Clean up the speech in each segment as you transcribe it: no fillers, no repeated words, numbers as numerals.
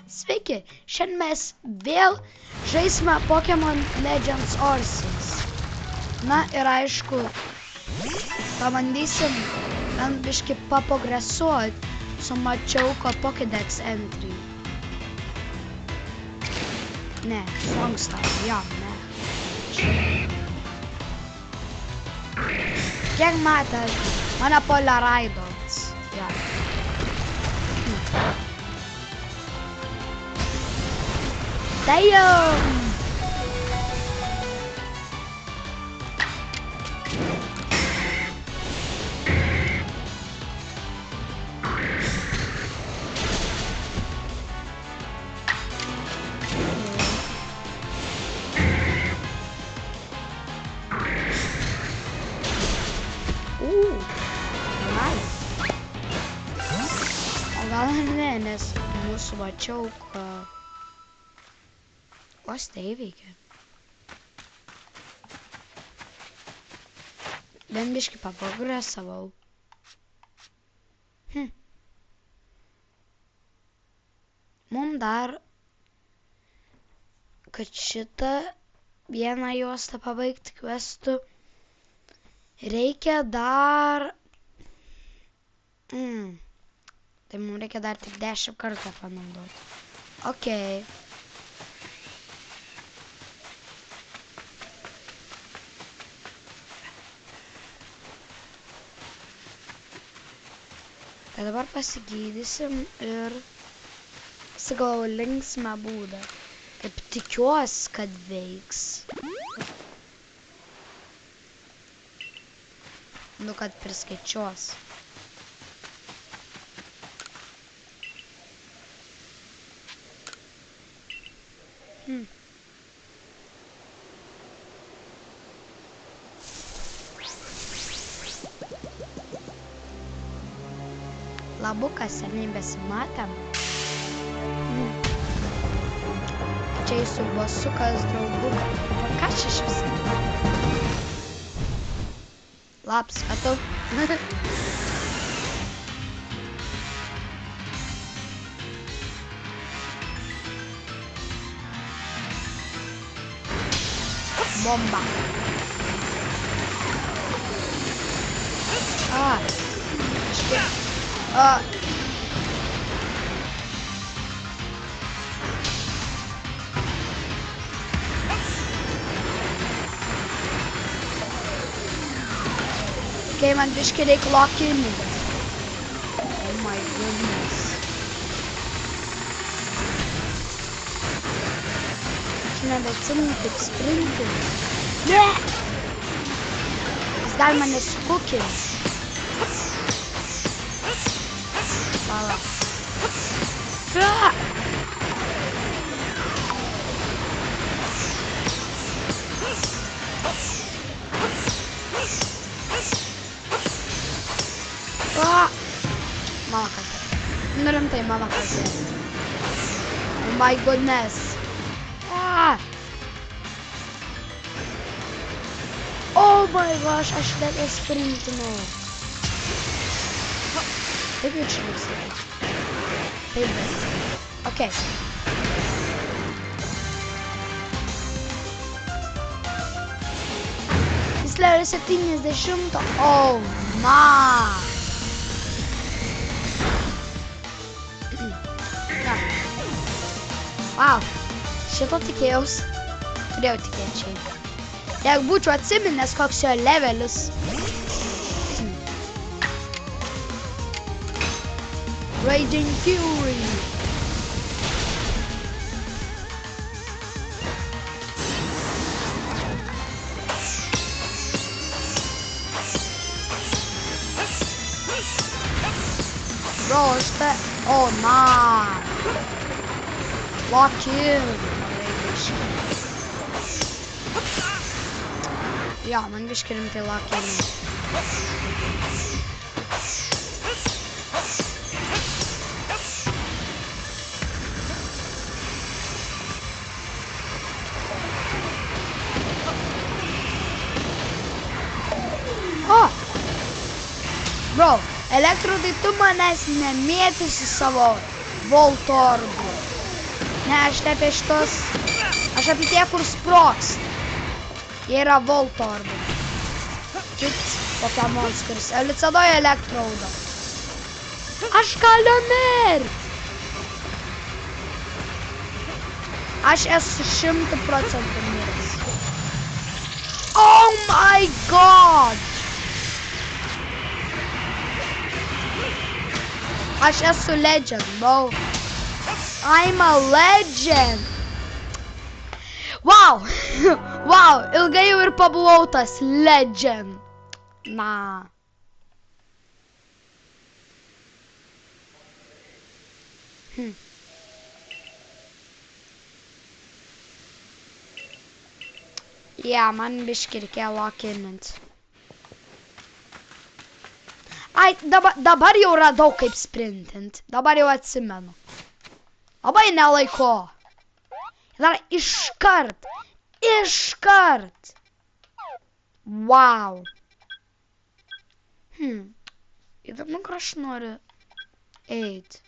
Sveiki, šiandien mes vėl žaisime Pokemon Legends Arceus. Na ir aišku, pabandysim bent biškį paprogresuot su Mačiauko Pokédex entry. Ne, Songstar, ja, ne. Kiek matėt, mane Polaridots, ja. Damn! Nice. O gal ne, nes mūsų Mačiauko Vos tai veikia. Bent biškį paprogresavau. Mum dar, kad šitą vieną juostą pabaigti questų, reikia dar... Tai mums reikia dar tik 10 kartą panaudoti. Okei. Tai dabar pasigydysim ir sugalvojau linksmą būdą. Kaip tikiuosi, kad veiks. Nu, kad priskaičiuos. Labukas seniai besimatėm. Čia jūsų bosukas draugų. Ką čia šis? Labs, matau. Bomba. Okay, man biškį reik lokinį. Oh my goodness. Čia nebeatsimenu kaip sprinti. Ne! Jis gali mane sukukinti. Pala. Mama kaltė. Nu rimtai, mama kaltė. Oh my goodness. Oh my gosh, aš net sprintinu. Taip jau čia visai. Taip visai. Okay. Jis level 70. Oh man. Wow, šito tikėjaus. Turėjau tikėti šiaip. Jeigu būčiau atsiminęs, koks jo levelis. Raging Fury. Bro, šitą... Oh, man. Lock in. Ja, man biškį rimtai lock in. Oh! Bro, elektrodai tu manęs nemėtysi savo Voltorbu. Ne, aš ne apie šitos. Aš apie tie, kur sprokst. Jie yra Voltorbai. Kits Pokemons, kuris evoliucionuoja Elektroudą. Aš galiu mirt. Aš esu 100% mirs. Oh my god! Aš esu legend, bro. I'm a legend. Wow. Wow, ilgai jau ir pabuvau tas legend. Na. Yeah, man biški reikėjo lock-inint. Ai, dabar jau radau kaip sprintint. Dabar jau atsimenu. Labai nelaiko. Dar iškart. Iškart. Wow. Įdomu, kur aš noriu eit.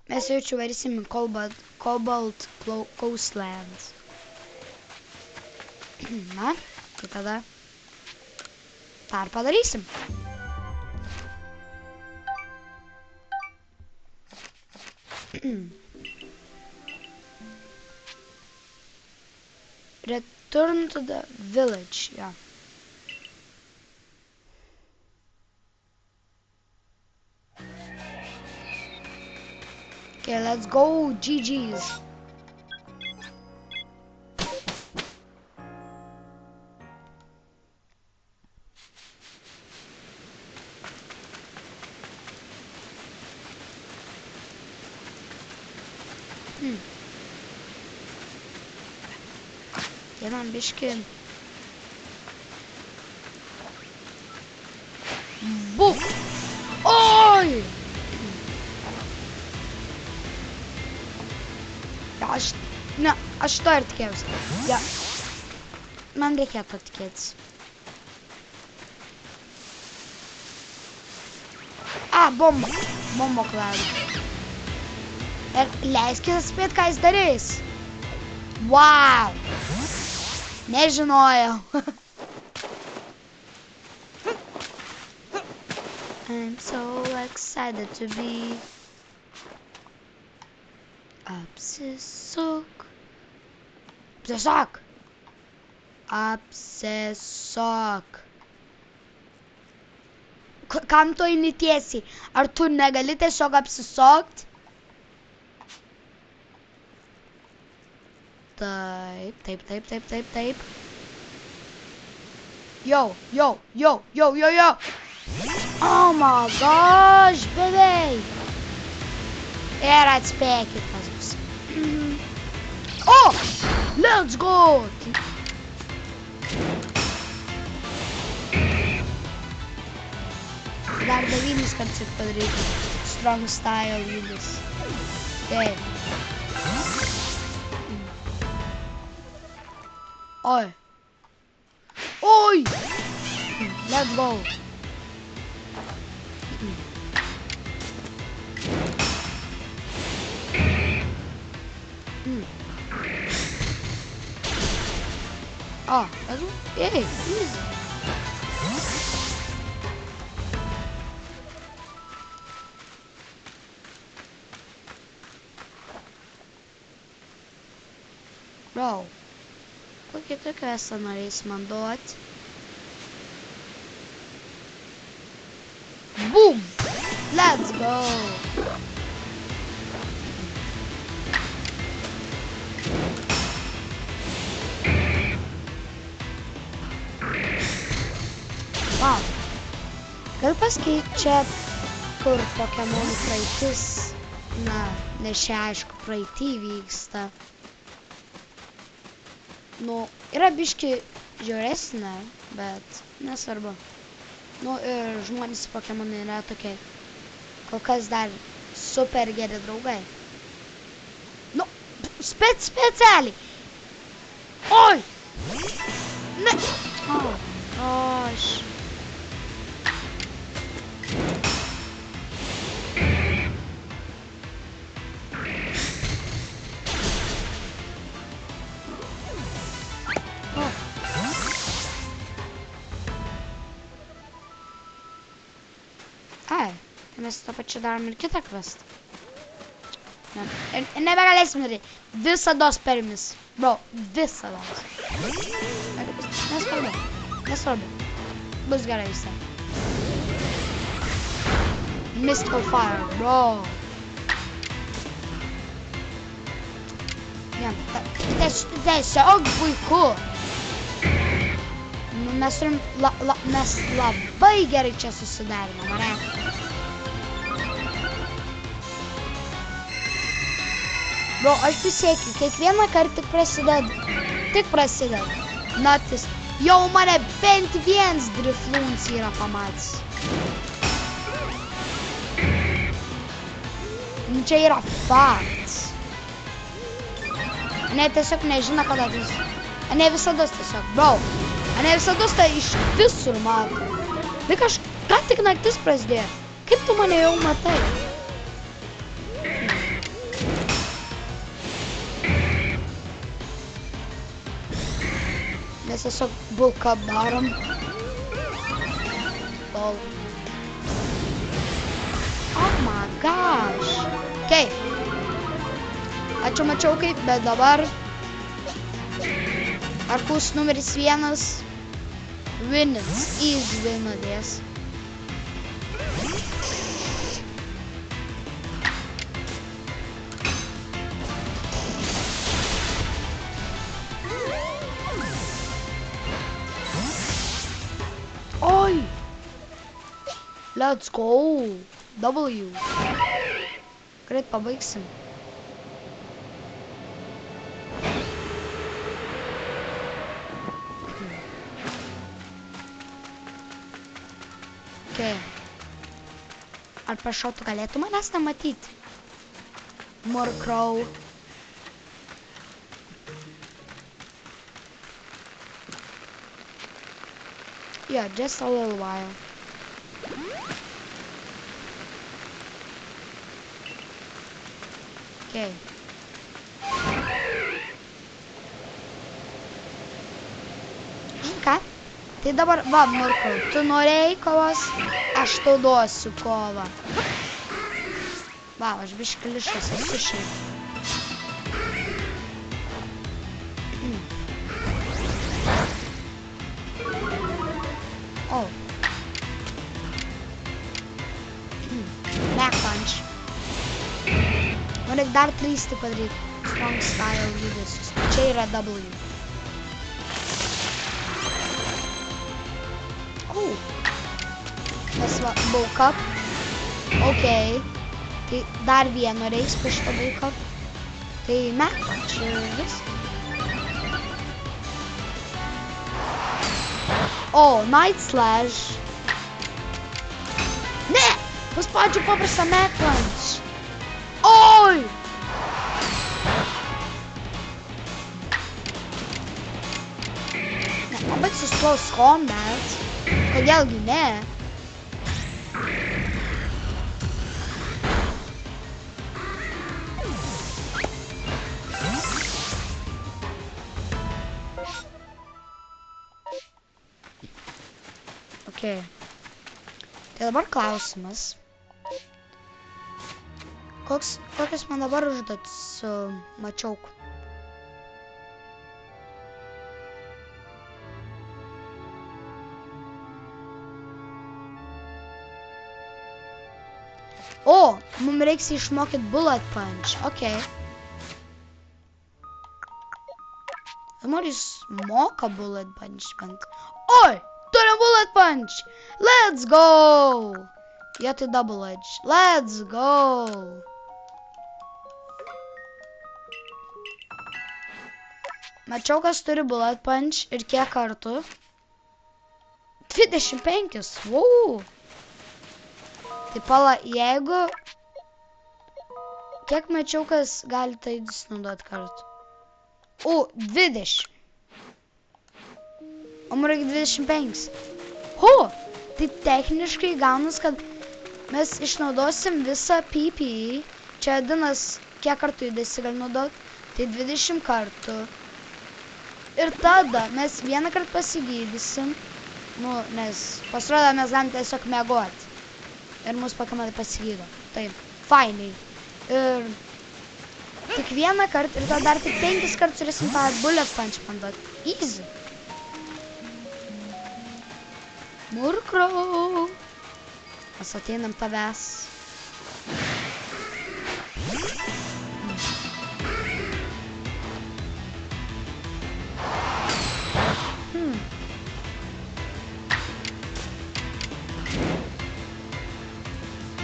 Mes jaučiu varysim į Cobalt Coastlands. Na, tai tada tą ir padarysim. Return to the village, yeah. Okay, let's go, GG's. Ja, man biški. Buk! Oi! Ja, aš to ir tikėjausi. Ja. Man reikia to tikėtis. Bomba. Bombo kladų. Ir leiskis atspėt, ką jis darys. Wow. Nežinojau. I'm so excited to be apsisuk. Apsisuk. Apsisuk. Kam tu eini tiesiai? Ar tu negali tiesiog apsisukt? Taip. Yo. Oh my gosh, beveik. Ir atspėkit, kas bus. Oh, let's go. Dar 9 kartus padaryti. Strong style judis. Taip. Oi. Let's go. Let's go. Hey, easy. Bro, kokį tu kvestą norės man duot? Boom! Let's go! Wow! Gal pasakyt čia, kur Pokemonų praeitis, na, nes čia aišku praeitį vyksta. Nu, yra biški žiauresnė, bet nesvarbu. Nu, ir žmonės Pokemonai yra tokie, kol kas dar super geri draugai. Nu, specialiai. Oi! mes to pačiu darom ir kitą questą. Ir nebegalėsim daryti. Visados permis. Bro, visados. Nesvarbu. Nesvarbu. Bus gerai visai. Mystical Fire, bro. Tiesiog puiku. Mes turim, mes labai gerai čia susidarinam, ar ne? Bro, aš prisiekiu, kiekvieną kartą tik prasideda. Naktis. Jau mane bent viens driflūns yra pamatęs. Čia yra faktas. Ne, tiesiog nežino, kada tas. Ne visados tiesiog, bro. Ne visados tai iš visur mato. Lik aš, ką tik naktis prasidėjo. Kaip tu mane jau matai? Mes tiesiog bulką darom. Lol. Oh my gosh. Okay. Ačiū mačiau kaip, bet dabar Arkus numeris 1 Winners išvinodės. Oi! Let's go! W. Greit pabaigsim. Ar prašau, tu galėtų manęs nematyti? Murkrow. Yeah, just a little while. Okay. Žinai ką? Tai dabar, va, Murkrow, tu norėjai kovos, aš tau duosiu kovą. Va, aš biškį lišas esu šiaip. O. Back punch. Man reikia dar 3 tai padaryti. Strong style judesius. Čia yra W. Mes va, bulk up. Ok. Tai dar vieno reiks po šitą bulk up. Tai čia vis. O, Night Slash. Ne! Paspaudžiu paprastą Mac Punch. Oi! Ne, pabaigsiu close combat. Kodėlgi ne? Okay. Tai dabar klausimas. Kokias man dabar užduotis mačiau? O, mums reiks išmokyti Bullet Punch. Ok. Dabar jis moka Bullet Punch bent. Oi! Turim Bullet Punch! Let's go! Ja, tai Double Edge. Let's go! Mačiau, kas turi Bullet Punch ir kiek kartų. 25. Wow! Tai pala, jeigu... Kiek mačiau, kas gali tai disnaudoti kartų? O, 20. O man reikia 25. Ho! Tai techniškai gaunas, kad mes išnaudosim visą PP. Čia dinas, kiek kartų judesi gali naudoti. Tai 20 kartų. Ir tada mes vieną kartą pasigydysim. Nu, nes pasirodo mes galim tiesiog miegoti. ir mūsų Pokemonai pasigydo. Taip, fainiai. Ir tik vieną kartą ir tada dar tik 5 kartus turėsim tą Bullet Punch panduoti. Easy. Murkrow. Mes ateinam tavęs.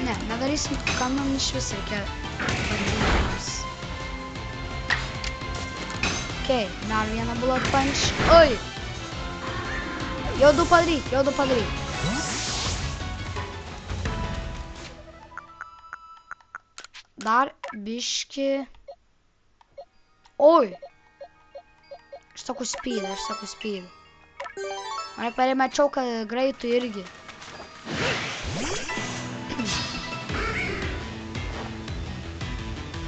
Ne, nedarysim, kam man iš vis reikia bandymus. Okei, dar vieną Bullet Punch. Oi! Jau du padaryk. Dar biški. Oi! Aš sakau speed. Man perimečiau, kad greitų irgi.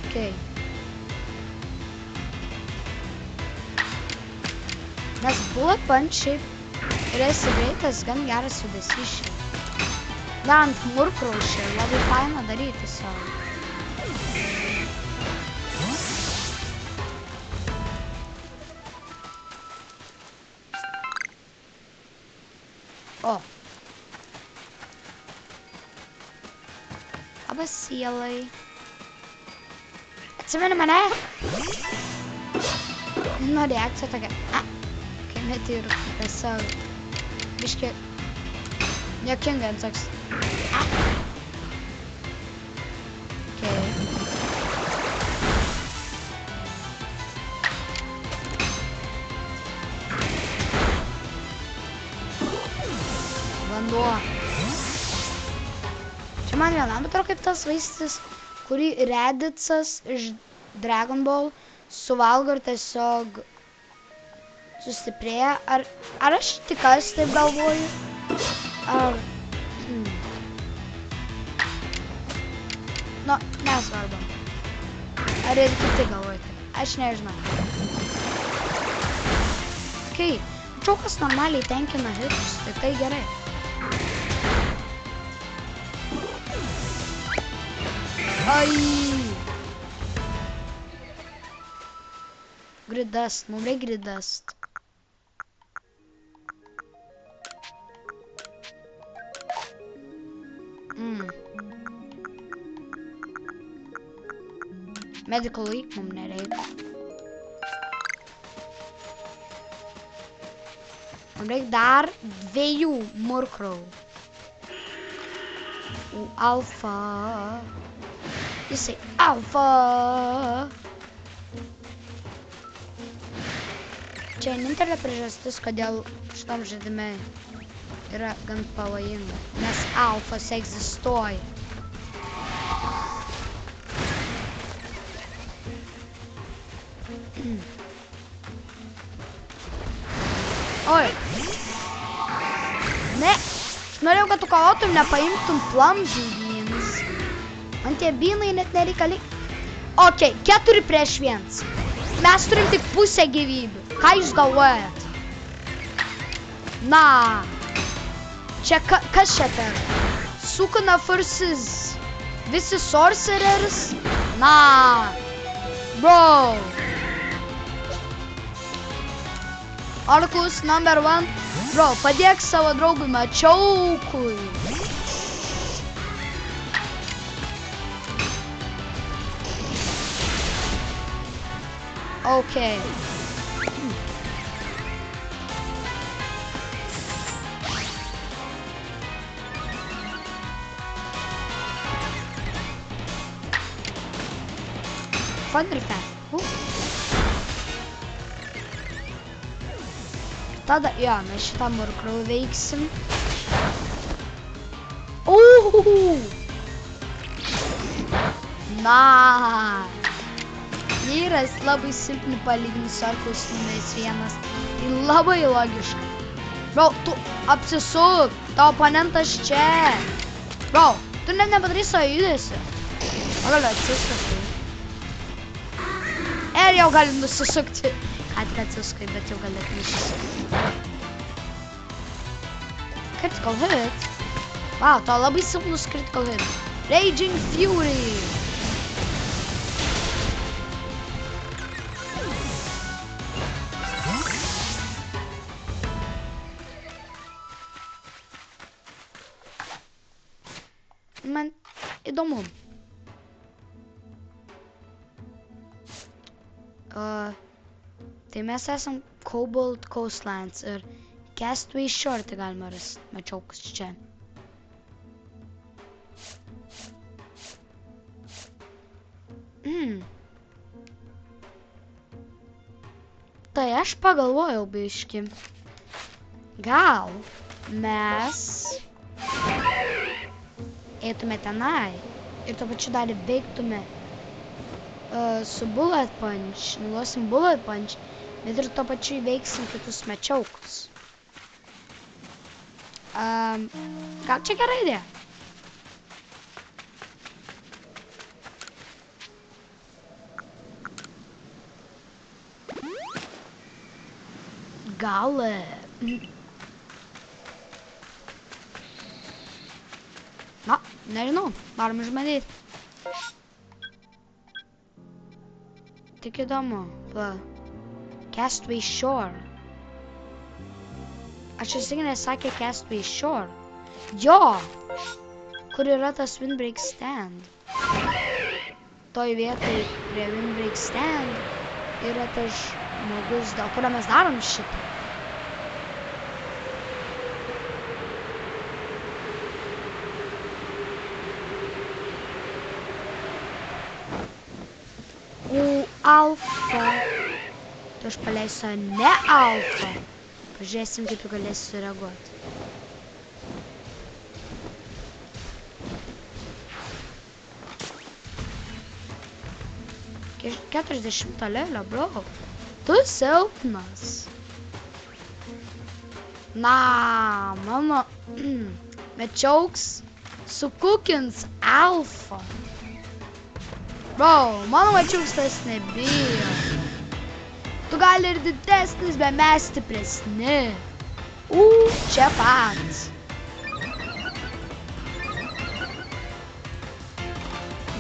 Okei. Nes Bullet Punch šiaip yra greitas, gan geras judesys šiaip. Dar ant Murkrow šiaip labai faina daryti savo. O. Labas sielai. Atsimeni mane? Nu, reakcija tokia. Kai meti ir tiesiog biški juokinga ant toks. Okei. Vanduo. Čia man vienam atrodo kaip tas vaistas, kurį Radicas iš Dragon Ball suvalgo ir tiesiog sustiprėja. Ar aš tik taip galvoju? Ar... Nu, nesvarbu. Ar ir kiti galvojate? Aš nežinau. Kai Džokas normaliai tenkina hitus, tai gerai. Ai! Gridast, mums reikia gridast. Medical League mums nereikia. Mums reikia dar 2 Murkrow. Alfa. Jisai alfa. Čia vienintelė priežastis, kodėl šitam žaidime yra gan pavojinga, nes alfas egzistuoja. Oi. Ne, aš norėjau, kad tu kovotum, nepaimtum Plumzy beans. Man tie beanai net nereikalingi. Okei, 4 prieš 1. Mes turim tik pusę gyvybių. Ką jūs galvojat? Na. Čia kas čia per? Sukuna versus visi sorcerers? Na. Bro. Arklus number 1. Bro, padėk savo draugui Mačiaukui. Okay. Thunderfang. Tada, jo, mes šitą Murkrow veiksim. Na. Vyras labai silpni palyginus Arklus numeris 1. Tai labai logiška. Bro, tu apsisuk. Tavo oponentas čia. Bro, tu net nepadarys savo judesį. O galiu atsisukti. Ir jau gali nusisukti. Ką tik atsisukai, bet jau gali nusisukti. Critical hit. Wow, to labai silpnus critical hit. Raging Fury. Man įdomu. Tai mes esam Cobalt Coastlands ir Castaway Shore tai galima rasti. Mačiau, kas čia. Tai aš pagalvojau biškį. Gal mes eitume tenai ir tuo pačiu dalį veiktume su Bullet Punch, nulosim Bullet Punch, bet ir tuo pačiu įveiksim kitus mečiaukus. Gal čia gera idėja? Gal... Na, nežinau, varom išbandyti. Tik įdomu, va. Castaway Shore. Aš įsiginęs sakė Castaway Shore. Jo! Kur yra tas Windbreak Stand? Toj vietoj prie Windbreak Stand yra tas žmogus, dėl kurio mes darom šitą. Alfa. Tai aš paleisiu ne alfa. Pažiūrėsim, kaip galėsiu sureaguoti. Keturiasdešimt 40 levelo, bro. Tu silpnas. Na, mano mečiauks sukukins alfa. Bro, mano mečiauks tas nebijo. Tu gali ir didesnis, bet mes stipresni. Čia pat.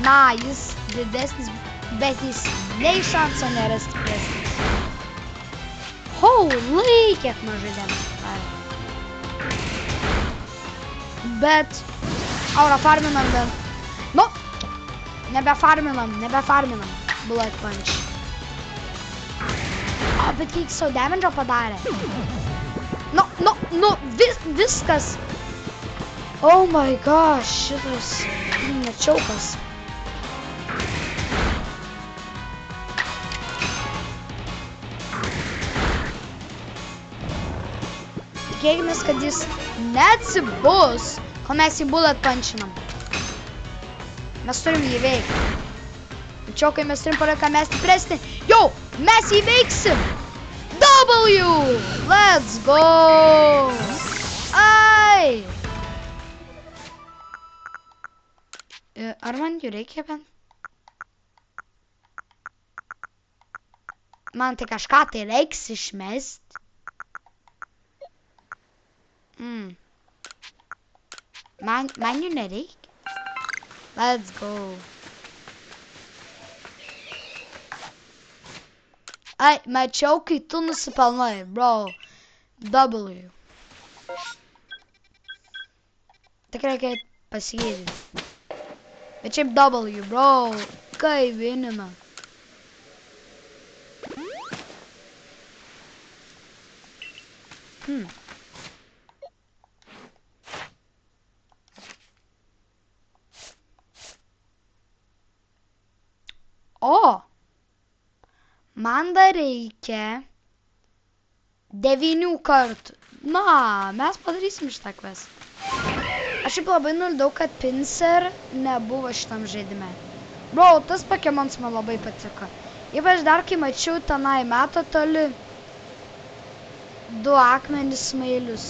Na, jis didesnis, bet jis nei šanso nėra stipresnis. Holy, kiek mažai damage. Bet, aura farminam bent. Nu, nebefarminam. Bullet Punch. O, bet kiek savo damage padarė. Nu, viskas. Oh my gosh, šitas nečiaukas. Tikėkimės, kad jis neatsibus, kol mes jį bullet punchinam. Mes turim jį veikti. Tačiau, kai mes turim parodyti, kad mes stipresni. Jau, mes jį veiksim. W! Let's go! Ai! Ar man jų reikia bent? Man tai kažką tai reiks išmest. Man jų nereikia. Let's go. Ai, mačiau, kai tu nusipelnai, bro. W. Tik reikia pasigėdinti. Bet šiaip W, bro. Kai vienina. O! Man dar reikia 9 kartų. Na, mes padarysim šitą quest. Aš šiaip labai nuliūdau, kad Pinsir nebuvo šitam žaidime. Bro, tas Pokemons man labai patiko. Ypač dar, kai mačiau tenai meto toli 2 akmenis smailius.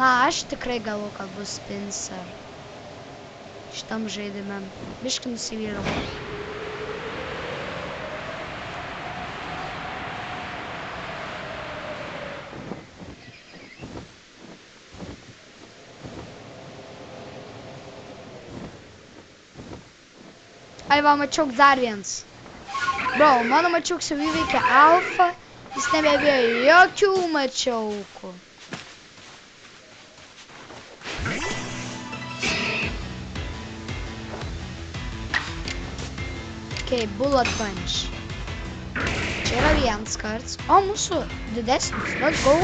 Na, aš tikrai galvoju, kad bus Pinsir šitam žaidime. Biškį nusivyrau. Ai va, mačiauk dar vienas. Bro, mano mačiauks jau įveikė alfa, jis nebebijo jokių mačiaukų. Okay, bullet punch. Čia yra vienas kartas. O, mūsų didesnis. Let's go.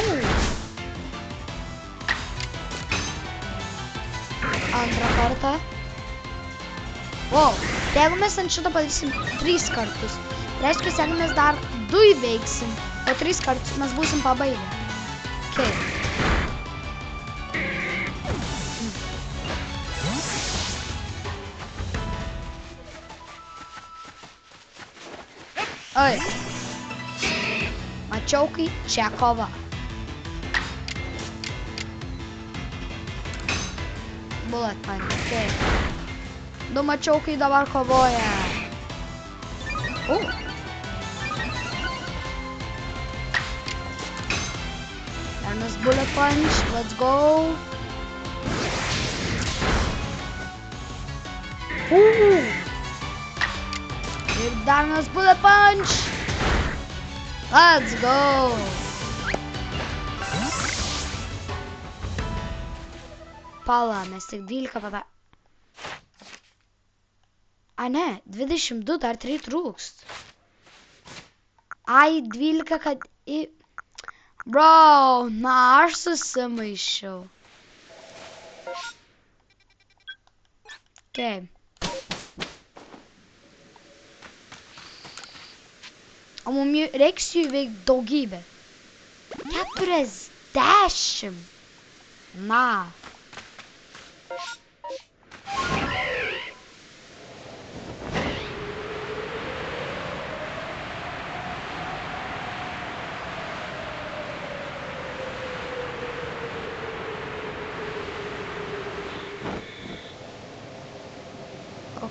Antrą kartą. Wow. Tai jeigu mes ant šito padarysim 3 kartus, reiškia, jeigu mes dar 2 įveiksim, o 3 kartus mes būsim pabaigę. Okay. Oi. Mačiaukai, čia kova. Bullet punch, okay. 2 mačiaukai dabar kovoja. Vienas bullet punch, let's go. Ir dar vienas bullet punch. Let's go. Pala, mes tik 12 padarė. A ne, 22, dar 3 trūkst. Ai, 12, kad į... Bro, na, aš susimaišiau. Okay. O mums reiks jų įveikti daugybę. 40. Na.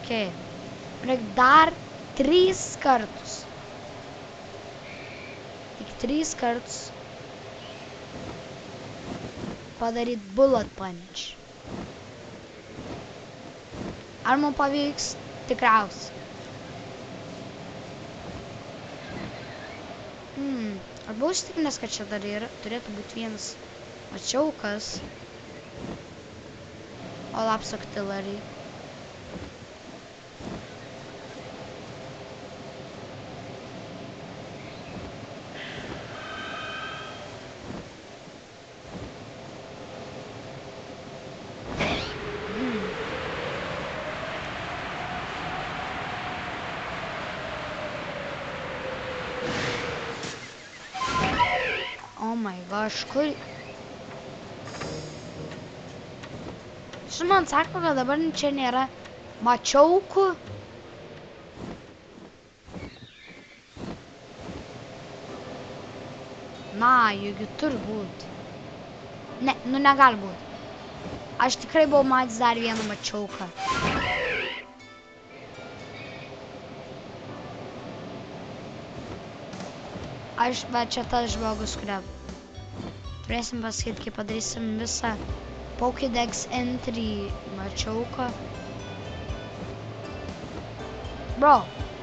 Okay. Reik dar 3 kartus. Tik 3 kartus padaryt bullet punch. Ar man pavyks? Tikriausiai. Ar buvau įsitikinęs, kad čia dar yra? Turėtų būti vienas mačiaukas. O laps artillery. Oh my gosh, kur... Man sako, kad dabar čia nėra mačiaukų. Na, juk turi būt. Ne, nu negali būt. Aš tikrai buvau matęs dar vieną mačiauką. Bet čia tas žmogus, kurią turėsim pasakyti, kai padarysim visą Pokédex entry mačiauką. Bro,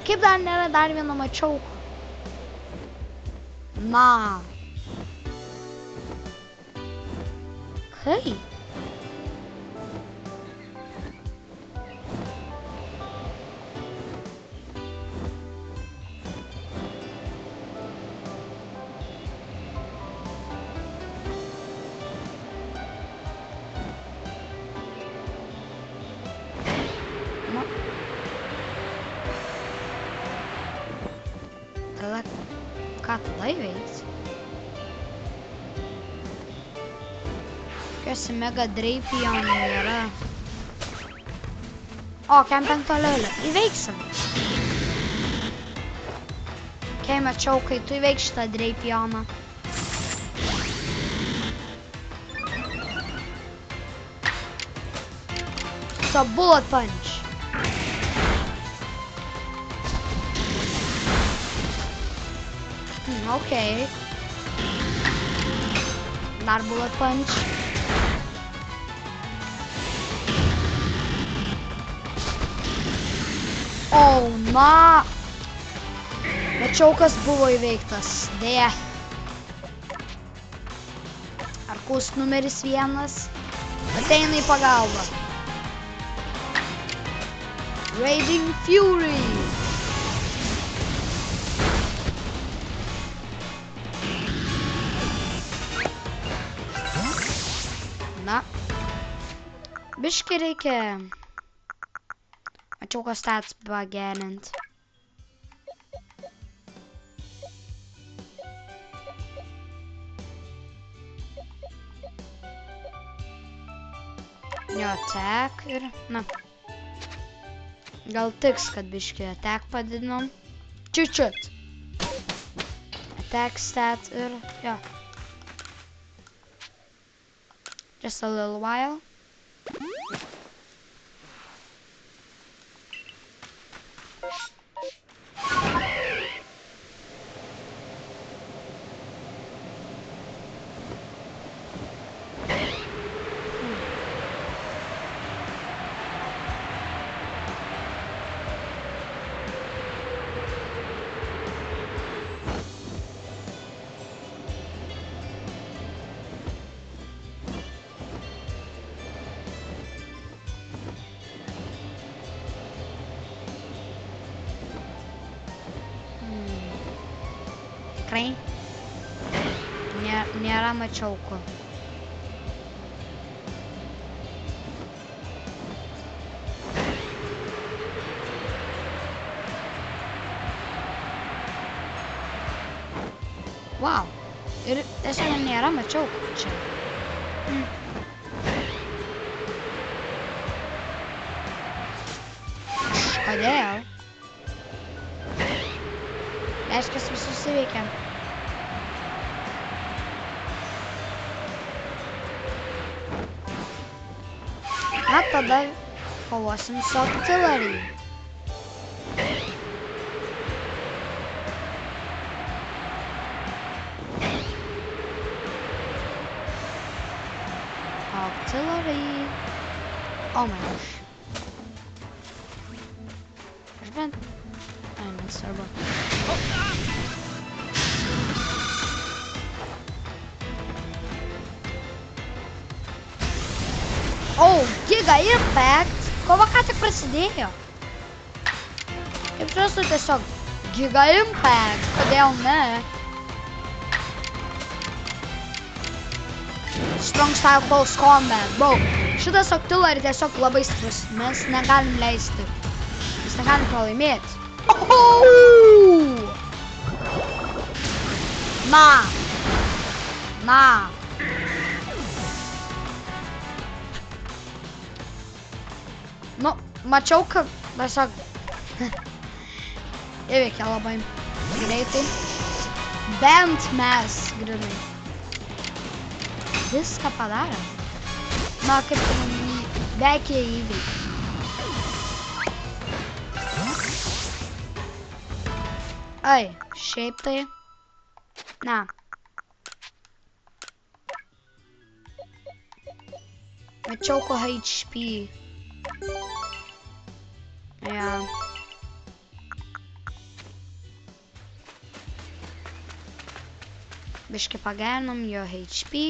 kaip dar nėra dar vieno mačiauko? Na. Kai? Ką tada įveiks? Tikiuosi Mega Drapion yra. O, kem 5 lėlė. Įveiksim. Kai mačiau, kai tu įveik šitą Drapioną. So, bullet punch. Okay. Dar bullet punch. O, na. Mačiau, kas buvo įveiktas. Deja. Arkus numeris 1 ateina į pagalbą. Raging Fury. Na. Biškai reikia. Mačiau, kas stats pagerint. Jo, attack ir, na. Gal tiks, kad biškai attack padidinom. Čiut. Attack stat ir, jo. Just a little while. Tikrai nėra mačiauko. Wow. Ir tiesiog nėra mačiauko čia. Kodėl? Reiškias visus įveikiam. Na, tada kovosim su Octillery. Octillery. Oh my gosh. Aš bent... Ai, nesvarbu. Oh, Giga Impact! Kova ką tik prasidėjo. Kaip žinosiu, tiesiog Giga Impact. Kodėl ne? Strong Style Close Combat. Bro, šitas Octillery tiesiog labai stiprus. Mes negalim leisti. Mes negalim pralaimėti. Oh! Na. Nu, mačiau, kad tiesiog įveikia labai greitai. Bent mes grinai. Viską padarėm. Na, kaip beveik jie įveikia. Ai, šiaip tai. Na. Mačiau ko HP. Ja. Biškai pagerinom jo HP.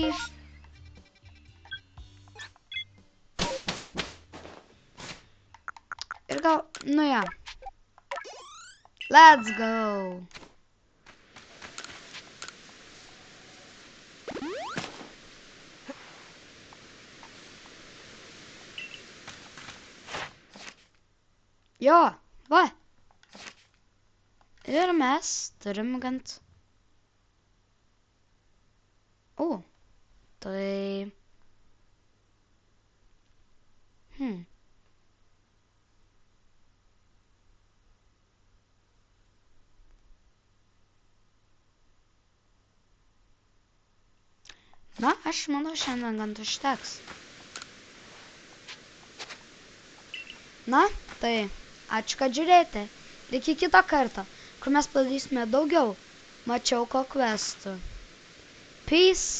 Ir gal, nu ja. Let's go. Jo, va. Ir mes turim gant. O, tai... Na, aš manau, šiandien gant užteks. Na, tai... Ačiū, kad žiūrėjote. Iki kitą kartą, kur mes padarysime daugiau Mačiauko questų. Peace.